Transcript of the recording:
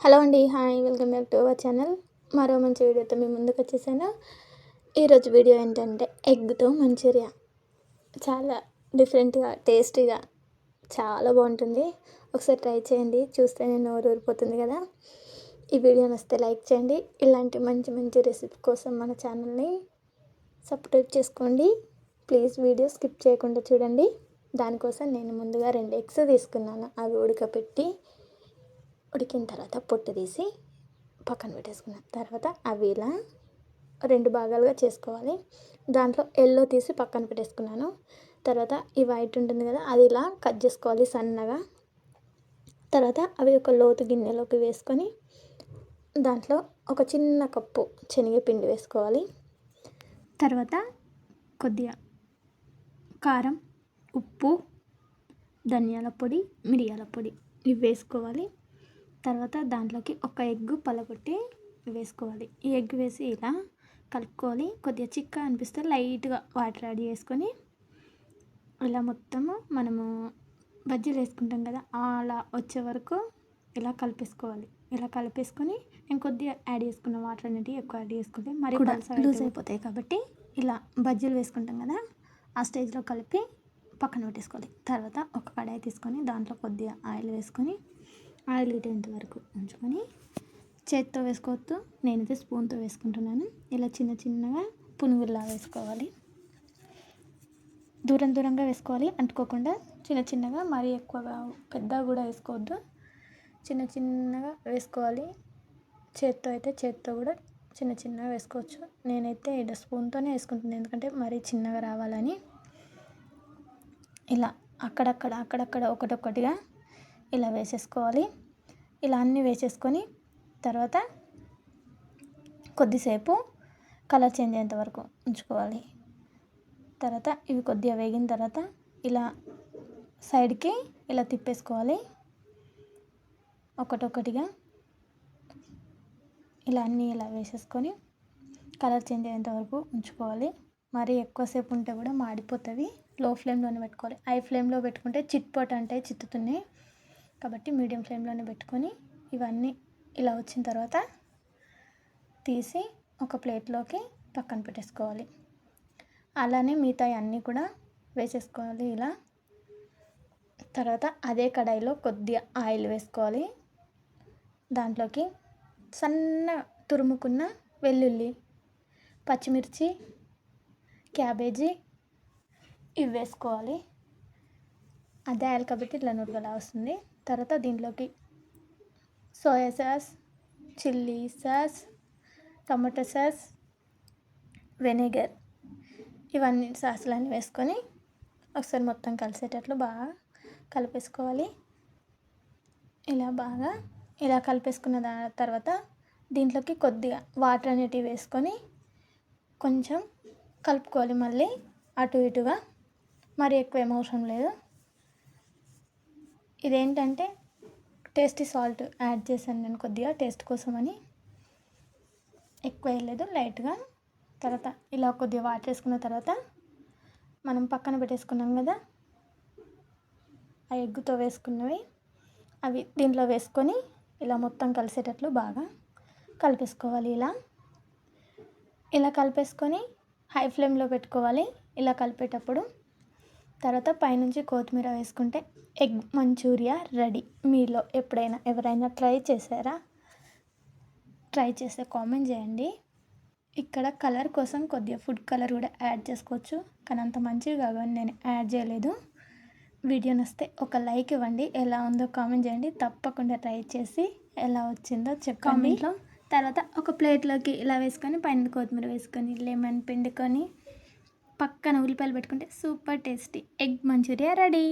Hello అండి, hi, welcome back to our channel. మరో మంచి వీడియోతో మీ ముందుకు వచ్చేసాను. ఈరోజు వీడియో ఏంటంటే ఎగ్తో మంచూరియా. చాలా డిఫరెంట్గా, టేస్టీగా, చాలా బాగుంటుంది. ఒకసారి ట్రై చేయండి, చూస్తేనే నోరు ఊరిపోతుంది కదా. ఈ వీడియో నచ్చితే లైక్ చేయండి. ఇలాంటి మంచి మంచి రెసిపీ కోసం మన ఛానల్ని సబ్స్క్రైబ్ చేసుకోండి. ప్లీజ్ వీడియో స్కిప్ చేయకుండా చూడండి. దానికోసం నేను ముందుగా 2 ఎగ్స్ తీసుకున్నాను. అవి ఉడికిన తర్వాత పొట్టు తీసి పక్కన పెట్టేసుకున్నాను. తర్వాత అవి ఇలా 2 భాగాలుగా చేసుకోవాలి. దాంట్లో ఎల్లో తీసి పక్కన పెట్టేసుకున్నాను. తర్వాత ఈ వైట్ ఉంటుంది కదా, అది ఇలా కట్ చేసుకోవాలి సన్నగా. తర్వాత అవి ఒక లోతు గిన్నెలోకి వేసుకొని దాంట్లో ఒక చిన్న కప్పు శనగపిండి వేసుకోవాలి. తర్వాత కొద్దిగా కారం, ఉప్పు, ధనియాల పొడి, మిరియాల పొడి ఇవి వేసుకోవాలి. తర్వాత దాంట్లోకి ఒక ఎగ్గు పలగొట్టి వేసుకోవాలి. ఈ ఎగ్ వేసి ఇలా కలుపుకోవాలి. కొద్దిగా చిక్క అనిపిస్తే లైట్గా వాటర్ యాడ్ చేసుకొని ఇలా మొత్తము మనము బజ్జీలు వేసుకుంటాం కదా, అలా వచ్చే వరకు ఇలా కలిపేసుకోవాలి. ఇలా కలిపేసుకొని నేను కొద్దిగా యాడ్ చేసుకున్న వాటర్ అనేటివి ఎక్కువ యాడ్ చేసుకుంటే మరి లూజ్ అయిపోతాయి. కాబట్టి ఇలా బజ్జీలు వేసుకుంటాం కదా, ఆ స్టేజ్లో కలిపి పక్కన పెట్టేసుకోవాలి. తర్వాత ఒక కడాయి తీసుకొని దాంట్లో కొద్దిగా ఆయిల్ వేసుకొని ఆయిల్ హీట్ వరకు ఉంచుకొని చేత్తో వేసుకోవద్దు, నేనైతే స్పూన్తో వేసుకుంటున్నాను. ఇలా చిన్న చిన్నగా పునుగుల్లా వేసుకోవాలి. దూరంగా వేసుకోవాలి, అంటుకోకుండా చిన్న చిన్నగా. మరీ ఎక్కువగా పెద్దగా కూడా వేసుకోవద్దు, చిన్న చిన్నగా వేసుకోవాలి. చేత్తో కూడా చిన్న చిన్నగా వేసుకోవచ్చు. నేనైతే ఇలా స్పూన్తోనే వేసుకుంటున్నాను, ఎందుకంటే మరీ చిన్నగా రావాలని. ఇలా అక్కడక్కడ ఒకటొక్కటిగా ఇలా వేసేసుకోవాలి. ఇలా అన్నీ వేసేసుకొని తర్వాత కొద్దిసేపు కలర్ చేంజ్ అయ్యేంత వరకు ఉంచుకోవాలి. తర్వాత ఇవి కొద్దిగా వేగిన తర్వాత ఇలా సైడ్కి ఇలా తిప్పేసుకోవాలి. ఒకటొక్కటిగా ఇలా అన్నీ ఇలా వేసేసుకొని కలర్ చేంజ్ అయ్యేంత వరకు ఉంచుకోవాలి. మరీ ఎక్కువసేపు ఉంటే కూడా మాడిపోతుంది. లో ఫ్లేమ్లోనే పెట్టుకోవాలి. హై ఫ్లేమ్లో పెట్టుకుంటే చిట్పట్ చిత్తుతున్నాయి. కాబట్టి మీడియం ఫ్లేమ్లోనే పెట్టుకొని ఇవన్నీ ఇలా వచ్చిన తర్వాత తీసి ఒక ప్లేట్లోకి పక్కన పెట్టేసుకోవాలి. అలానే మిగతా అన్నీ కూడా వేసేసుకోవాలి ఇలా. తర్వాత అదే కడాయిలో కొద్దిగా ఆయిల్ వేసుకోవాలి. దాంట్లోకి సన్న తురుముకున్న వెల్లుల్లి, పచ్చిమిర్చి, క్యాబేజీ ఇవి వేసుకోవాలి. అదే ఆయిల్ కాబట్టి ఇట్లా నురగలా వస్తుంది. తర్వాత దీంట్లోకి soya sauce, chilli sauce, tomato sauce, vinegar ఇవన్నీ సాసులన్నీ వేసుకొని ఒకసారి మొత్తం కలిసేటట్లు బాగా కలిపేసుకోవాలి. ఇలా కలిపేసుకున్న తర్వాత దీంట్లోకి కొద్దిగా వాటర్ అనేటివి వేసుకొని కొంచెం కలుపుకోవాలి. మళ్ళీ అటు ఇటుగా, మరి ఎక్కువ ఏం అవసరం లేదు. ఇదేంటంటే టేస్టీ సాల్ట్ యాడ్ చేశాను నేను కొద్దిగా టేస్ట్ కోసమని, ఎక్కువ వేయలేదు, లైట్గా. తర్వాత ఇలా కొద్దిగా వాటర్ వేసుకున్న తర్వాత మనం పక్కన పెట్టేసుకున్నాం కదా ఆ ఎగ్గుతో వేసుకున్నవి, అవి దీంట్లో వేసుకొని ఇలా మొత్తం కలిసేటట్లు బాగా కలిపేసుకోవాలి. ఇలా కలిపేసుకొని హై ఫ్లేమ్లో పెట్టుకోవాలి ఇలా కలిపేటప్పుడు. తర్వాత పైనుంచి కొత్తిమీర వేసుకుంటే ఎగ్ మంచూరియా రెడీ. మీలో ఎవరైనా ట్రై చేశారా? ట్రై చేస్తే కామెంట్ చేయండి. ఇక్కడ కలర్ కోసం కొద్దిగా ఫుడ్ కలర్ కూడా యాడ్ చేసుకోవచ్చు, కానీ అంత మంచిగా కాదని నేను యాడ్ చేయలేదు. వీడియో నచ్చితే ఒక లైక్ ఇవ్వండి, ఎలా ఉందో కామెంట్ చేయండి. తప్పకుండా ట్రై చేసి ఎలా వచ్చిందో చెప్పండి. తర్వాత ఒక ప్లేట్లోకి ఇలా వేసుకొని పైన కొత్తిమీర వేసుకొని లెమన్ పిండుకొని పక్కన ఉల్లిపాయలు పెట్టుకుంటే super tasty egg Manchuria ready.